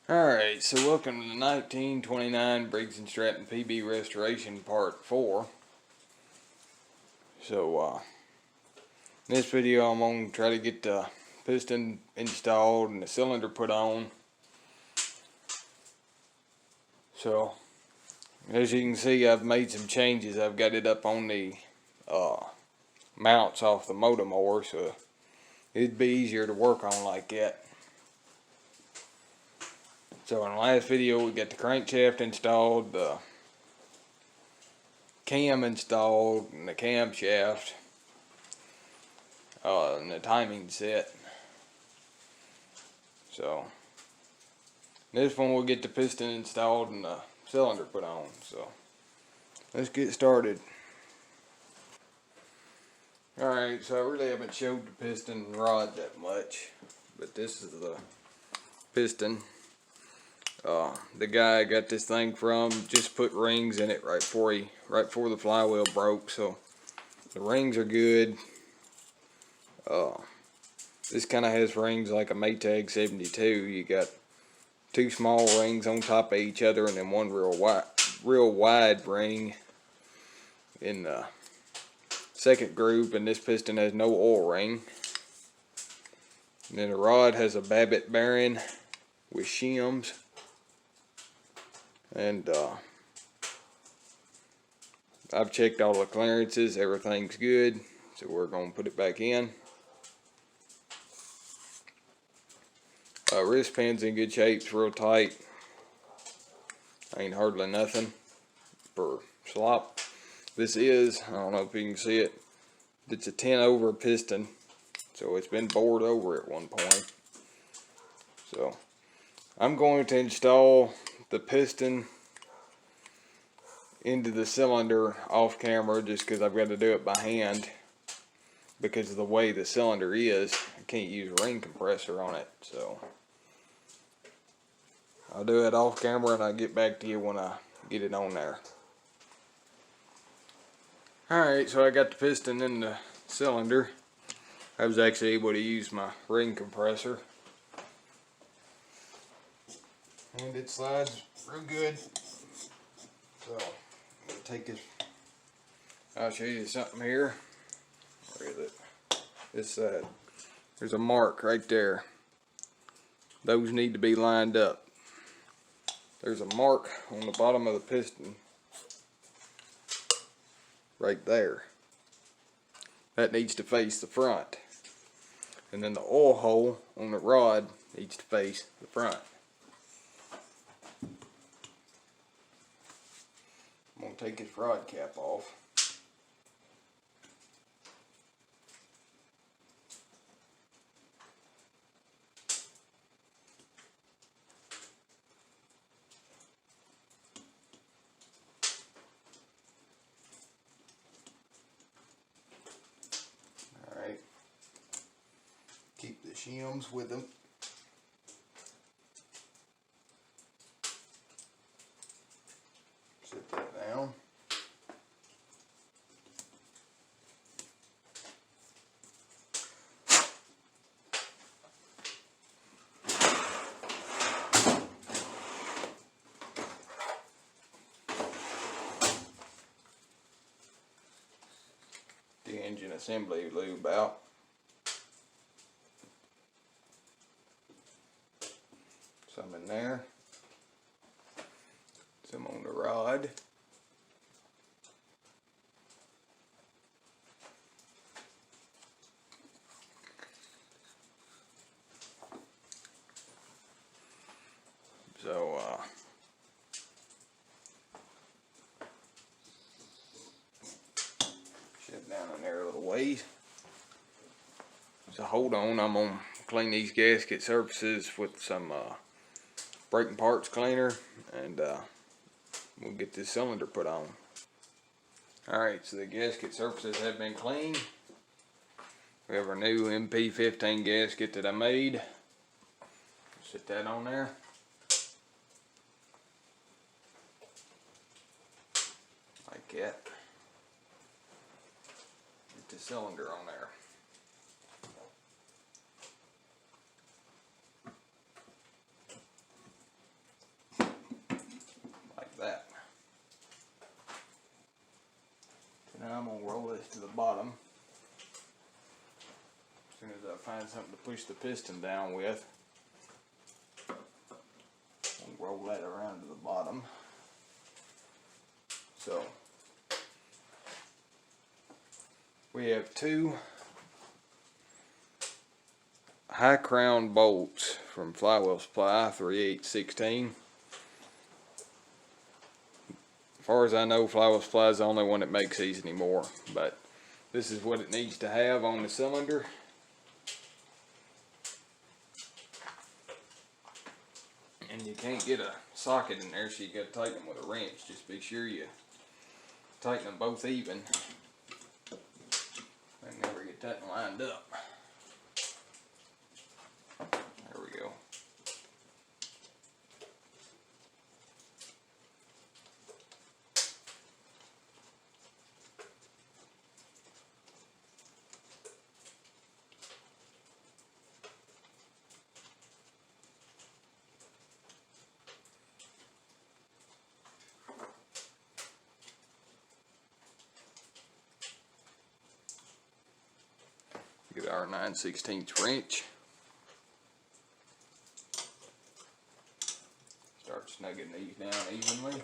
Alright, so welcome to the 1929 Briggs and Stratton PB Restoration Part 4. So, in this video I'm going to try to get the piston installed and the cylinder put on. So, as you can see, I've made some changes. I've got it up on the mounts off the motor more, so it'd be easier to work on like that. So in the last video we got the crankshaft installed, the cam installed, and the camshaft, and the timing set. So this one we'll get the piston installed and the cylinder put on. So let's get started. Alright, so I really haven't showed the piston and rod that much, but this is the piston. The guy I got this thing from just put rings in it right before the flywheel broke, so the rings are good. This kind of has rings like a Maytag 72. You got two small rings on top of each other, and then one real wide ring in the second group. And this piston has no oil ring. And then the rod has a Babbitt bearing with shims. And I've checked all the clearances, everything's good, so we're going to put it back in. Wrist pin's in good shape, it's real tight. Ain't hardly nothing for slop. This is, I don't know if you can see it, it's a 10 over piston, so it's been bored over at one point. So I'm going to install the piston into the cylinder off camera just because I've got to do it by hand because of the way the cylinder is. I can't use a ring compressor on it, so I'll do it off camera and I'll get back to you when I get it on there. Alright, so I got the piston in the cylinder. I was actually able to use my ring compressor, and it slides real good. So take this, I'll show you something here. Where is it? This side. There's a mark right there. Those need to be lined up. There's a mark on the bottom of the piston right there. That needs to face the front. And then the oil hole on the rod needs to face the front. I'm going to take this rod cap off. Alright. Keep the shims with them. Set that down. The engine assembly lube out. Some in there. Some on the rod. So shut down in there a little ways. So hold on, I'm gonna clean these gasket surfaces with some braking parts cleaner, and we'll get this cylinder put on. Alright, so the gasket surfaces have been cleaned. We have our new MP15 gasket that I made. Set that on there. Like that. Get the cylinder on there. I'm going to roll this to the bottom. As soon as I find something to push the piston down with, I'll roll that around to the bottom. So we have two high crown bolts from Flywheel Supply 3/8/16. As far as I know, Flywheel Supply is the only one that makes these anymore, but this is what it needs to have on the cylinder. And you can't get a socket in there, so you got to tighten them with a wrench. Just be sure you tighten them both even. I never get that lined up. There we go. Get our 9/16 wrench. Start snugging these down evenly.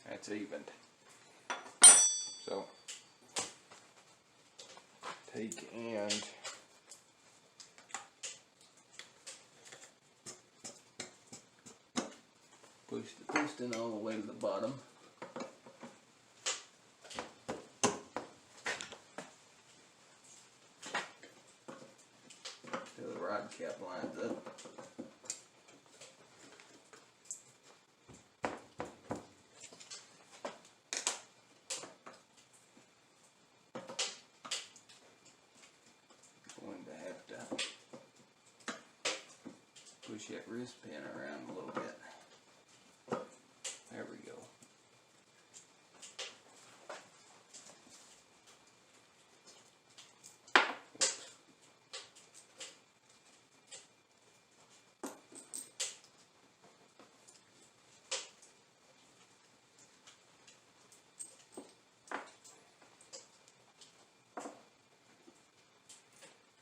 That's evened. So take and push the piston all the way to the bottom. Till the rod cap lines up. Push that wrist pin around a little bit. There we go. Whoops.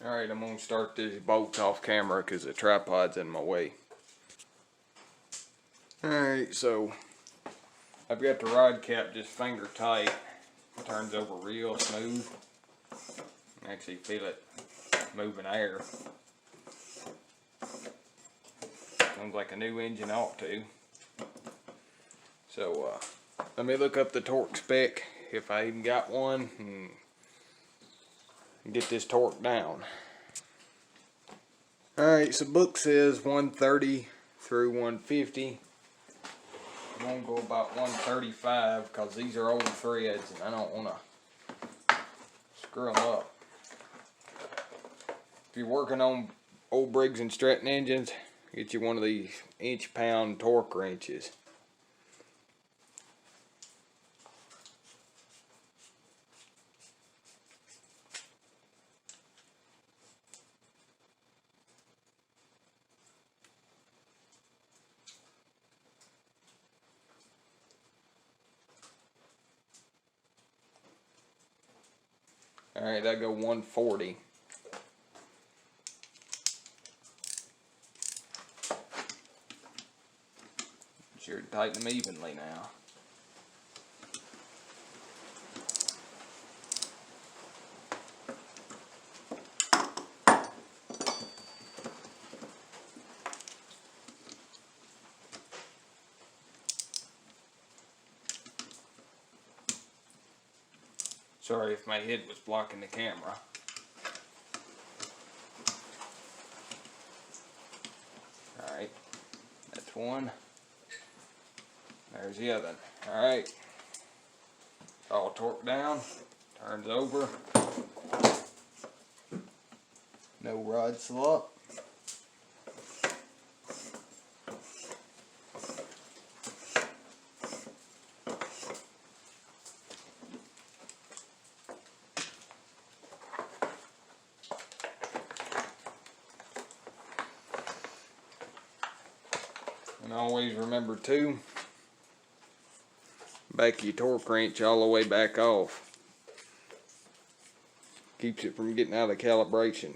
Alright, I'm going to start these bolts off camera because the tripod's in my way. Alright, so I've got the rod cap just finger tight. It turns over real smooth. You can actually feel it moving air. Sounds like a new engine ought to. So let me look up the torque spec if I even got one and get this torque down. Alright, so book says 130 through 150. I'm going to go about 135 because these are old threads and I don't want to screw them up. If you're working on old Briggs and Stratton engines, get you one of these inch-pound torque wrenches. Alright, I go 140. Sure to tighten them evenly now. Sorry if my head was blocking the camera. Alright, that's one. There's the other. Alright, all torqued down, turns over. No rod slop. And always remember too, back your torque wrench all the way back off. Keeps it from getting out of calibration.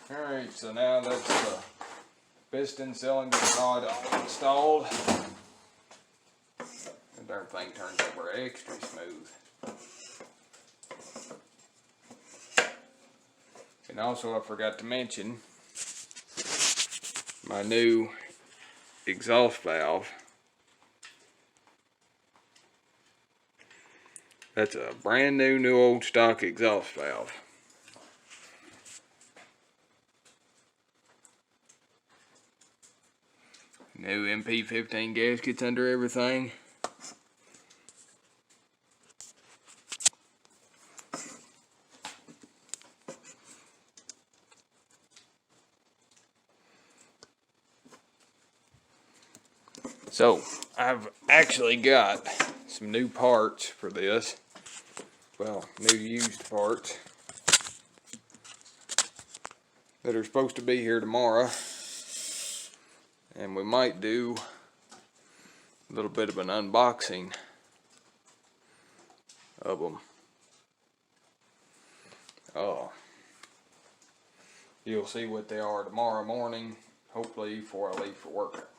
Alright, so now that's the piston cylinder rod all installed. And darn thing turns over extra smooth. And also I forgot to mention my new exhaust valve. That's a brand new old stock exhaust valve. New MP15 gaskets under everything. So, I've actually got some new parts for this. Well, new used parts that are supposed to be here tomorrow. And we might do a little bit of an unboxing of them. Oh, you'll see what they are tomorrow morning, hopefully before I leave for work.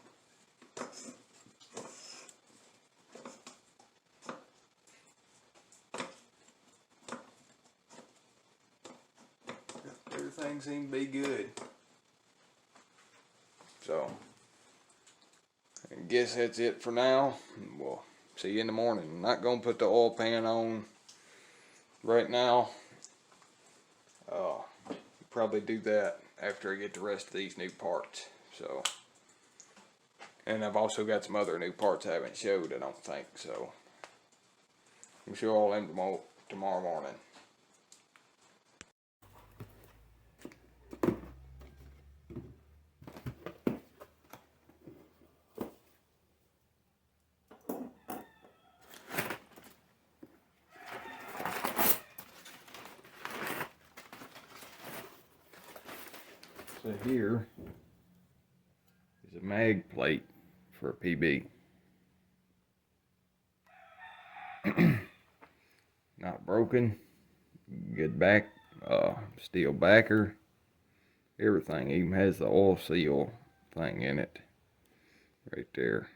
Everything seems to be good. So, I guess that's it for now. We'll see you in the morning. I'm not going to put the oil pan on right now. Probably do that after I get the rest of these new parts. So, and I've also got some other new parts I haven't showed, I don't think. So, I'm sure all them tomorrow morning. So here is a mag plate for a PB. Not broken. Good back, steel backer. Everything. Even has the oil seal thing in it. Right there.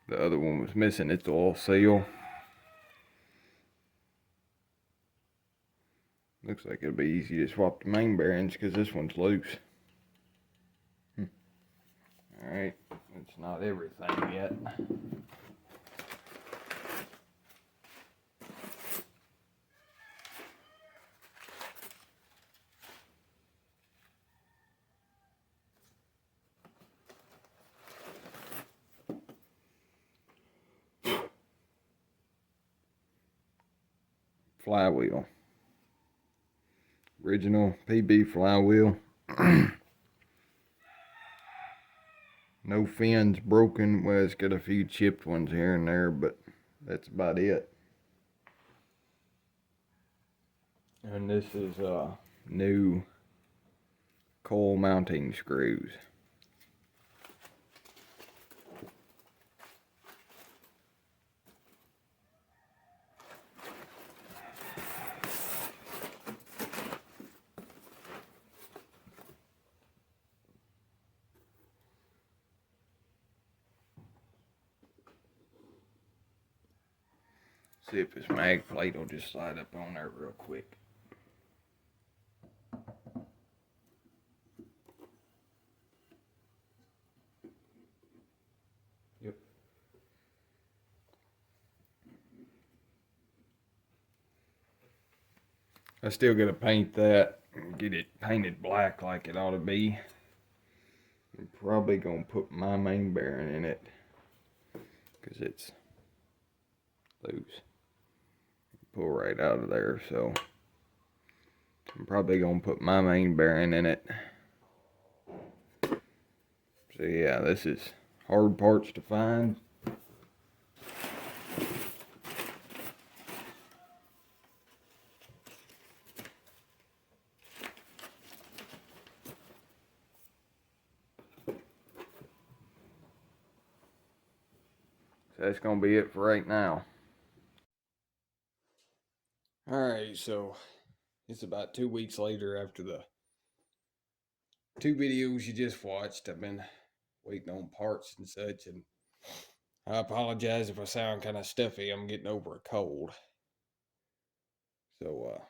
The other one was missing its oil seal. Looks like it'll be easy to swap the main bearings because this one's loose. Alright, it's not everything yet. Flywheel. Original PB flywheel. No fins broken. Well, it's got a few chipped ones here and there, but that's about it. And this is new coil mounting screws. See if this mag plate will just slide up on there real quick. Yep. I still gotta paint that and get it painted black like it ought to be. I'm probably gonna put my main bearing in it because it's loose. Pull right out of there, so I'm probably gonna put my main bearing in it. So yeah, this is hard parts to find. So that's gonna be it for right now. Alright, so it's about 2 weeks later after the 2 videos you just watched. I've been waiting on parts and such, and I apologize if I sound kind of stuffy. I'm getting over a cold. So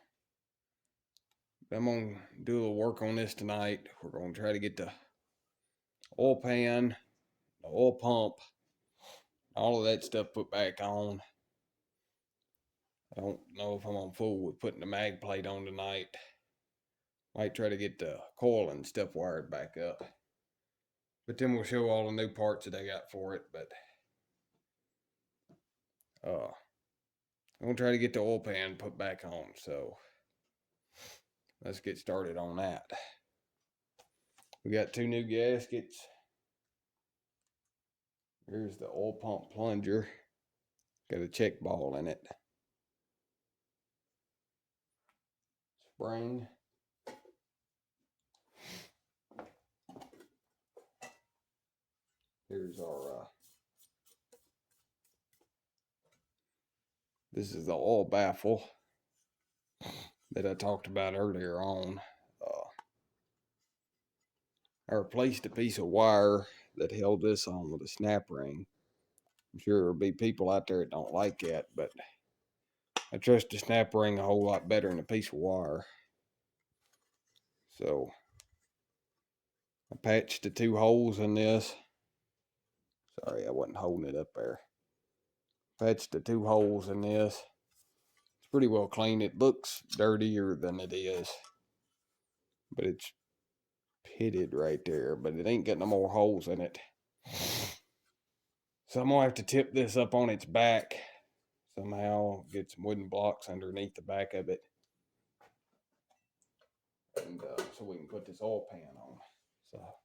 I'm gonna do a little work on this tonight. We're gonna try to get the oil pan, the oil pump, all of that stuff put back on. I don't know if I'm gonna fool with putting the mag plate on tonight. Might try to get the coil and stuff wired back up. But then we'll show all the new parts that I got for it. But I'm gonna try to get the oil pan put back on. So let's get started on that. We got 2 new gaskets. Here's the oil pump plunger. Got a check ball in it. Spring. Here's our this is the oil baffle that I talked about earlier on. I replaced a piece of wire that held this on with a snap ring. I'm sure there'll be people out there that don't like that, but I trust the snap ring a whole lot better than a piece of wire. So I patched the 2 holes in this. Sorry, I wasn't holding it up there. Patched the 2 holes in this. It's pretty well clean. It looks dirtier than it is, but it's pitted right there, but it ain't got no more holes in it. So I'm gonna have to tip this up on its back somehow, get some wooden blocks underneath the back of it, and so we can put this oil pan on. So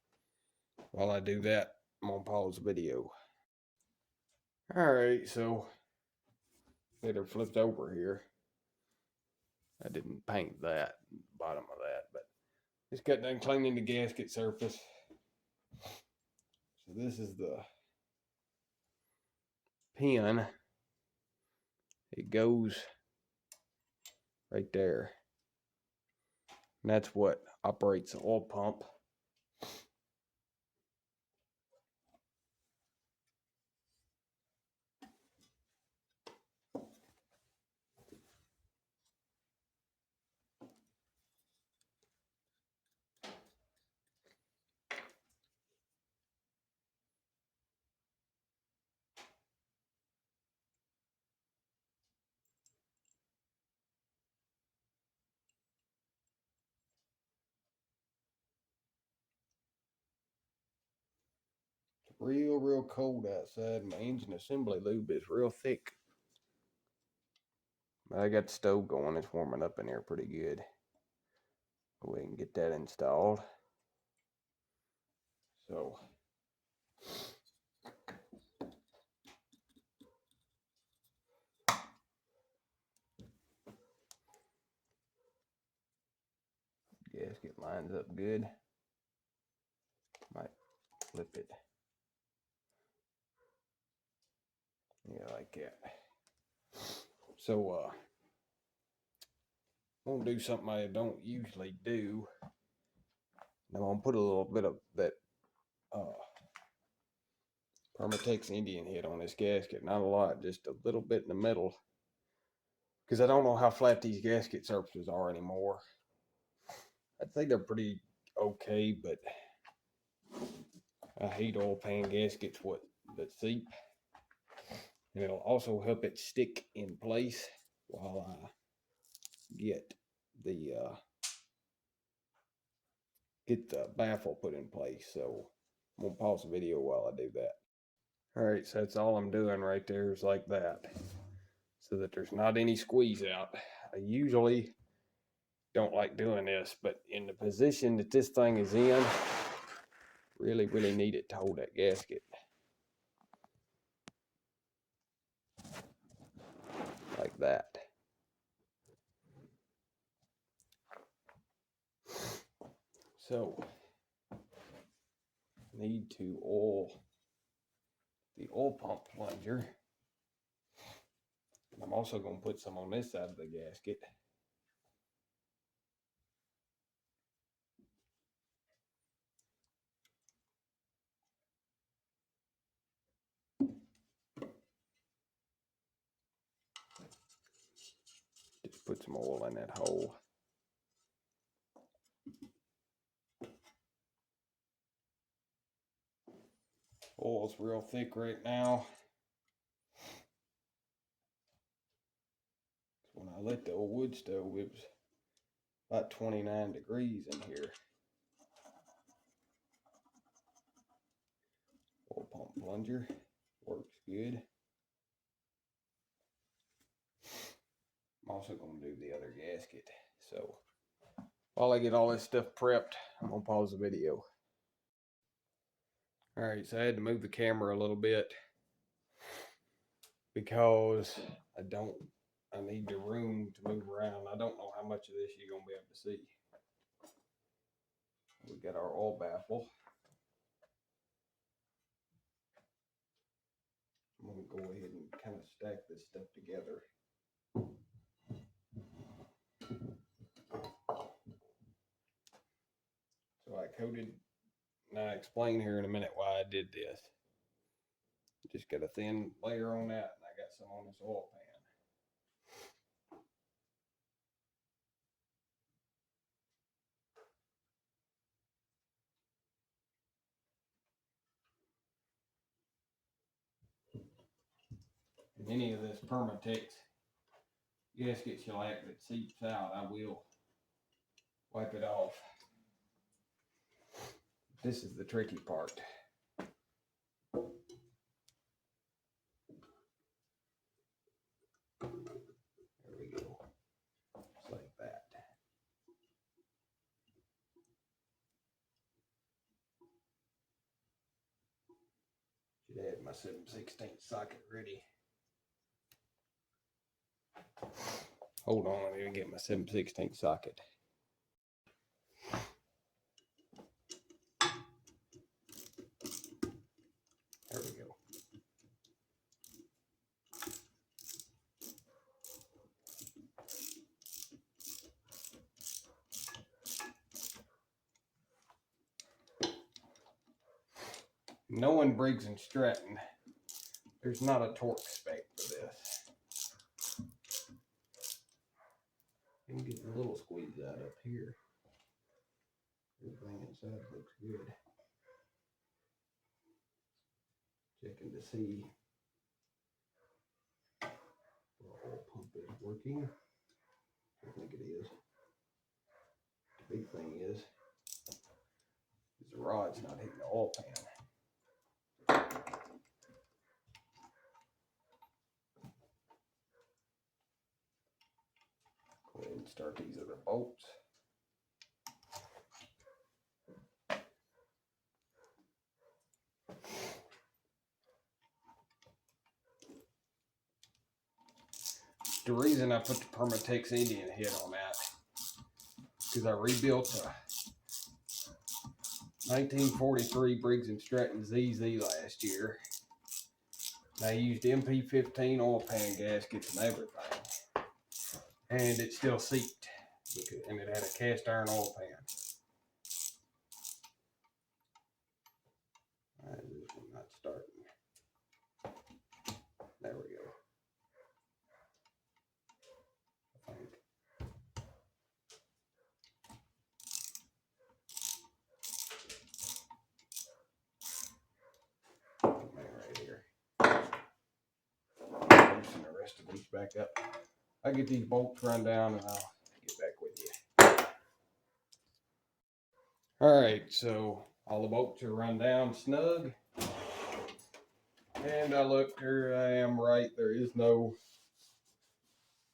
while I do that, I'm gonna pause the video. All right, so they're flipped over here. I didn't paint that bottom of that, but just got done cleaning the gasket surface. So this is the pin. It goes right there, and that's what operates the oil pump. Real cold outside. My engine assembly lube is real thick. But I got the stove going. It's warming up in here pretty good. We can get that installed. So gasket lines up good. Might flip it. Yeah, like that. So I'm gonna do something I don't usually do. I'm gonna put a little bit of that Permatex Indian head on this gasket. Not a lot, just a little bit in the middle. Because I don't know how flat these gasket surfaces are anymore. I'd say they're pretty okay, but I hate oil pan gaskets that seep. And it'll also help it stick in place while I get the baffle put in place. So I'm gonna pause the video while I do that. All right, so that's all I'm doing right there is like that, so that there's not any squeeze out. I usually don't like doing this, but in the position that this thing is in, really need it to hold that gasket. Like that. So, need to oil the oil pump plunger. I'm also going to put some on this side of the gasket. Just put some oil in that hole. Oil's real thick right now. When I lit the old wood stove, it was about 29 degrees in here. Oil pump plunger works good. I'm also going to do the other gasket. So while I get all this stuff prepped, I'm going to pause the video. Alright, so I had to move the camera a little bit because I need the room to move around. I don't know how much of this you're going to be able to see. We got our oil baffle. I'm going to go ahead and kind of stack this stuff together. So I coated, and I'll explain here in a minute why I did this. Just got a thin layer on that, and I got some on this oil pan. And any of this Permatex gaskets you like that seeps out, I will wipe it off. This is the tricky part. There we go. Just like that. Should have my 7/16 socket ready. Hold on, let me get my 7/16 socket. There we go. Knowing Briggs and Stratton, there's not a torque spec for this. You can get a little squeeze out up here. Everything inside looks good. Checking to see if the oil pump is working. I think it is. The big thing is the rod's not hitting the oil pan. Go ahead and start these other bolts. The reason I put the Permatex Indian head on that because I rebuilt a 1943 Briggs and Stratton ZZ last year. And I used MP15 oil pan gaskets and everything. And it still seeped. And it had a cast iron oil pan. This one not starting. There we go. I think. Right here. Loosen the rest of these back up. I'll get these bolts run down and I'll get back with you. Alright, so all the bolts are run down snug. And I looked, here I am right, there is no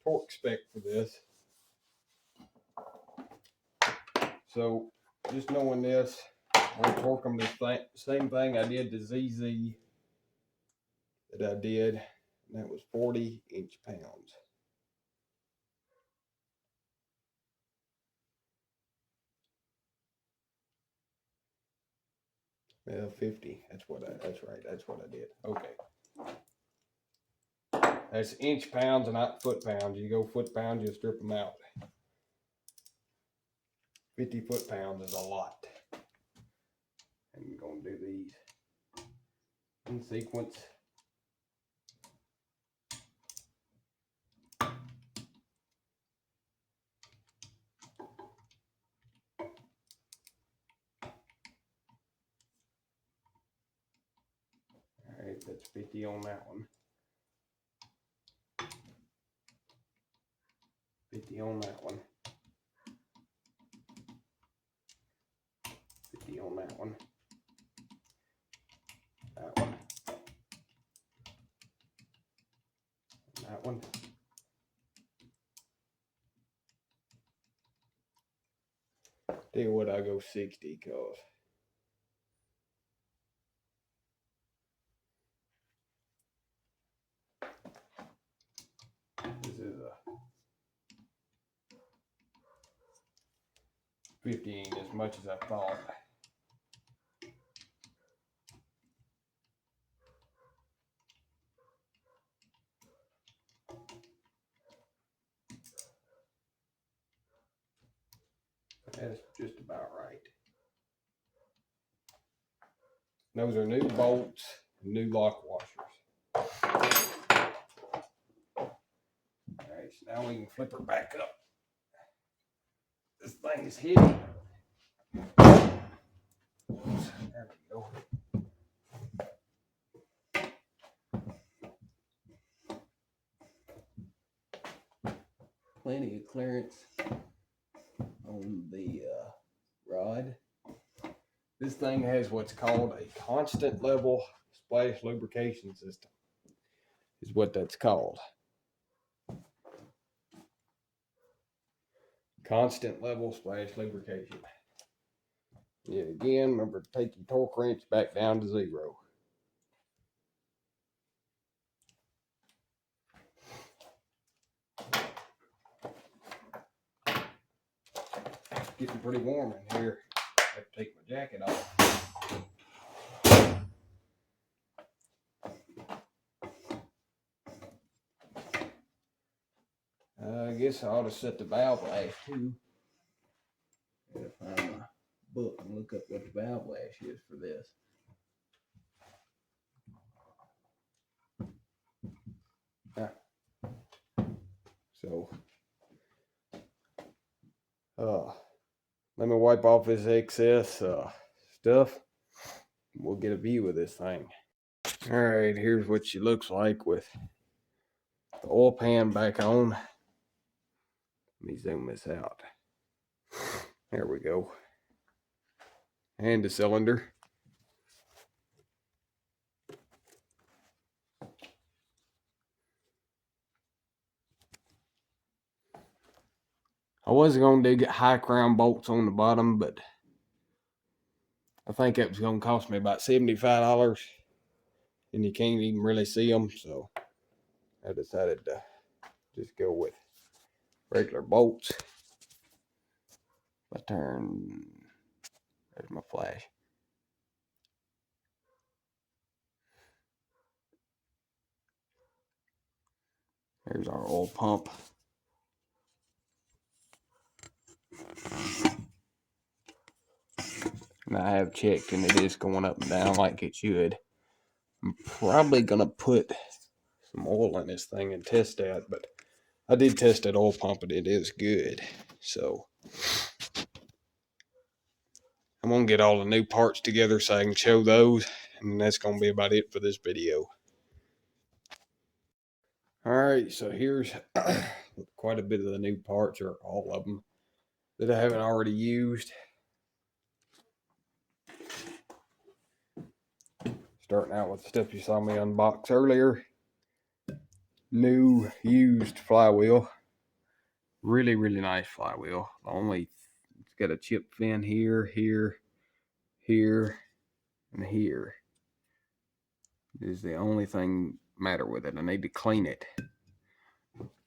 torque spec for this. So just knowing this, I'm going to torque them the same thing I did the ZZ that I did, and that was 40 inch-pounds. Well, 50. That's right. That's what I did. Okay. That's inch pounds and not foot pounds. You go foot pounds, you strip them out. 50 foot pounds is a lot. And I'm going to do these in sequence. Alright, that's 50 on that one. 50 on that one. 50 on that one. That one. That one. Tell you what, I go 60 cause this is a 50 ain't as much as I thought. That's just about right. Those are new bolts, new lock washers. Alright, so now we can flip her back up. This thing is hitting. There we go. Plenty of clearance on the rod. This thing has what's called a constant level splash lubrication system, is what that's called. Constant level splash lubrication. Yet again, remember to take your torque wrench back down to 0. It's getting pretty warm in here. I have to take my jacket off. I guess I ought to set the valve lash too. Gotta find my book and look up what the valve lash is for this. So, let me wipe off this excess stuff. We'll get a view of this thing. All right, here's what she looks like with the oil pan back on. Let me zoom this out. There we go. And the cylinder. I wasn't going to get high crown bolts on the bottom, but I think it was going to cost me about $75. And you can't even really see them, so I decided to just go with regular bolts. There's my flash. There's our oil pump. And I have checked and it is going up and down like it should. I'm probably going to put some oil in this thing and test that, but I did test that oil pump and it is good. So I'm going to get all the new parts together so I can show those, and that's going to be about it for this video. Alright, so here's quite a bit of the new parts, or all of them, that I haven't already used. Starting out with the stuff you saw me unbox earlier. New used flywheel. Really, really nice flywheel. Only it's got a chip fin here, here, here, and here. This is the only thing matter with it. I need to clean it.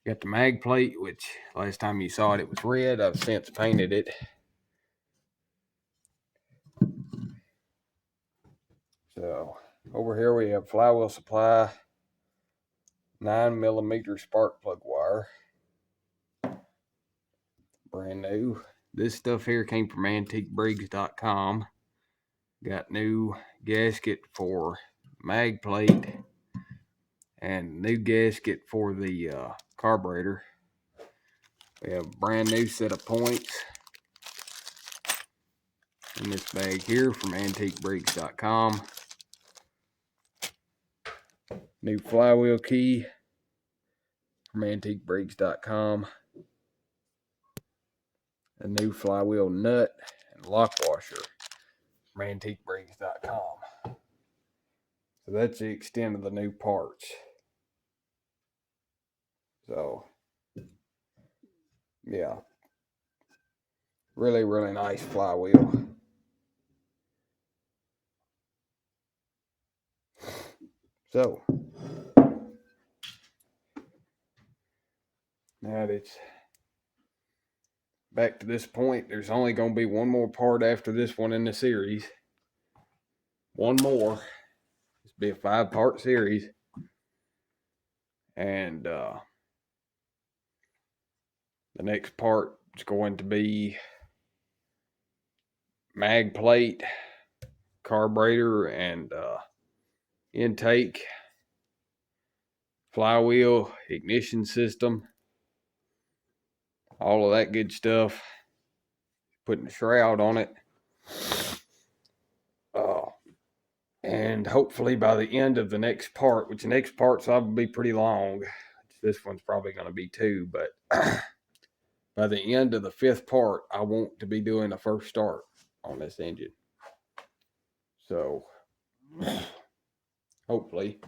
Got the mag plate, which last time you saw it, it was red. I've since painted it. So over here we have flywheel supply, 9mm spark plug wire. Brand new. This stuff here came from antiquebriggs.com. Got new gasket for mag plate and new gasket for the carburetor. We have a brand new set of points in this bag here from antiquebriggs.com. New flywheel key from antiquebriggs.com. A new flywheel nut and lock washer from antiquebriggs.com. So that's the extent of the new parts. So, yeah. Really, really nice flywheel. So, now that it's back to this point, there's only going to be one more part after this one in the series. One more. This will be a 5-part series. And the next part is going to be mag plate, carburetor, and intake, flywheel, ignition system, all of that good stuff. Putting a shroud on it. And hopefully by the end of the next part, which the next part's probably be pretty long. This one's probably going to be 2, but by the end of the 5th part, I want to be doing a first start on this engine. So, hopefully,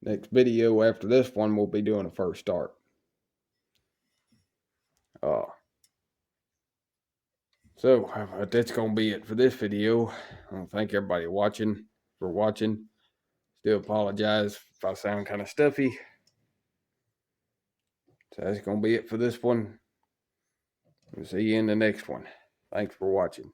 next video after this one, we'll be doing a first start. So, that's going to be it for this video. I want to thank everybody for watching. Still apologize if I sound kind of stuffy. So that's going to be it for this one. We'll see you in the next one. Thanks for watching.